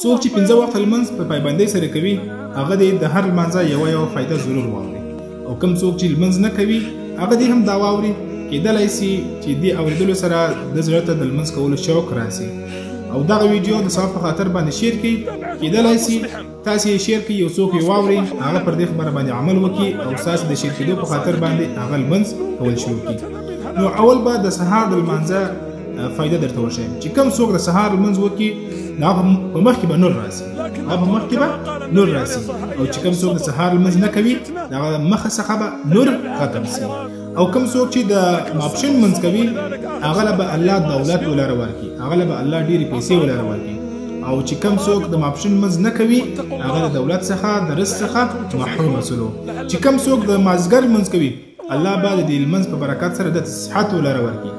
څوک چې 5 وخت لمونځ په پابندۍ سره کوي هغه د هر لمانځه یو فایده ضرور واوري او کوم څوک چې لمونځ نه کوي هغه دې هم دا واوري کېدلی سي چې دې اورېدلو سره د زړه ته د لمونځ کولو شوق راسي او دغه ویډیو د ثواب په خاطر باندې شیر کړئ کېدلی سي تاسې یې شیر کړئ یو څوک یې واوري هغه پر دې خبره باندې عمل وکړي او ستاسې د شیر کېدو په خاطر باندې هغه لمونځ کول شروع کړي نو اول به د سهار د لمانځه فایده درته وښیم چې کوم څوک د سهار لمونځ وکړي دا په مخکې به نور راسي او چې کوم څوک د سهار لمونځ نه کوي د هغه مخه څخه به نور ختم سي او کوم څوک چې د ماپښین لمونځ کوي هغه له به الله دولت ولره ورکړي هغه له به الله ډېرې پیسې ولره ورکړي او چې کوم څوک د ماپښین لمونځ نه کوي هغه د دولت څخه د رزق څخه محروم سلو چې کوم څوک د مازدیګر لمونځ کوي الله به د دې لمونځ په برکت سره د صحت ولره ورکړي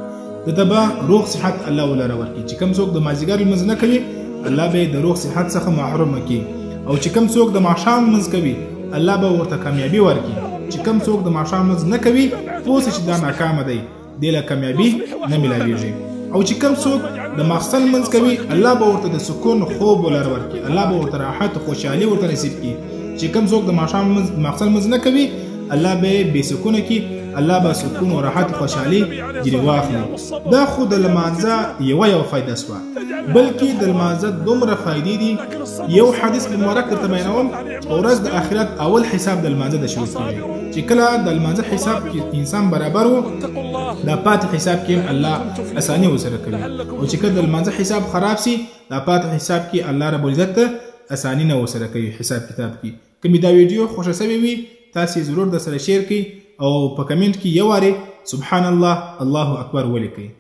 دته به روغ صحت الله ولره ورکړي چې کوم څوک د مازدیګر لمونځ نه کوي الله به د روغ صحت څخه محروم کړي او چې کوم څوک د ماښام لمونځ کوي الله به ورته کامیابي ورکړي چې کوم څوک د ماښام لمونځ نه کوي پوه سي چې دا ناکامه دی دې له کامیابي نه میلاویږي او چې کوم څوک د ماخستن لمونځ کوي الله به ورته د سکون خوب ولره ورکړي الله به ورته راحت خوشحالي ورته نصیب کړي چې کوم څوک د ماښام ماخستن لمونځ نه کوي الله به بې سکونه کړي الله به سکون او راحت خوشحالي جري واخلي دا خو د لمانځه یو فایده سوه بلکې د لمانځه دومره فایدې دي یو حدیث مبارک درته بیانوم په ورځ د آخرت اول حساب د لمانځه د شروع کېږي چې کله د لمانځه حساب کې انسان برابر و دا پاتې حساب کې الله اساني ورسره کوي او چې کله د لمانځه حساب خراب سي دا پاتې حساب کې الله رب العزت اساني نه ورسره کوي حساب کتاب کې کومې دا ویډیو خوښه سوې وي تاسې ضرور د سره شیر کړئ او په کمنټ کې یو وارې سبحان الله الله اکبر ولیکئ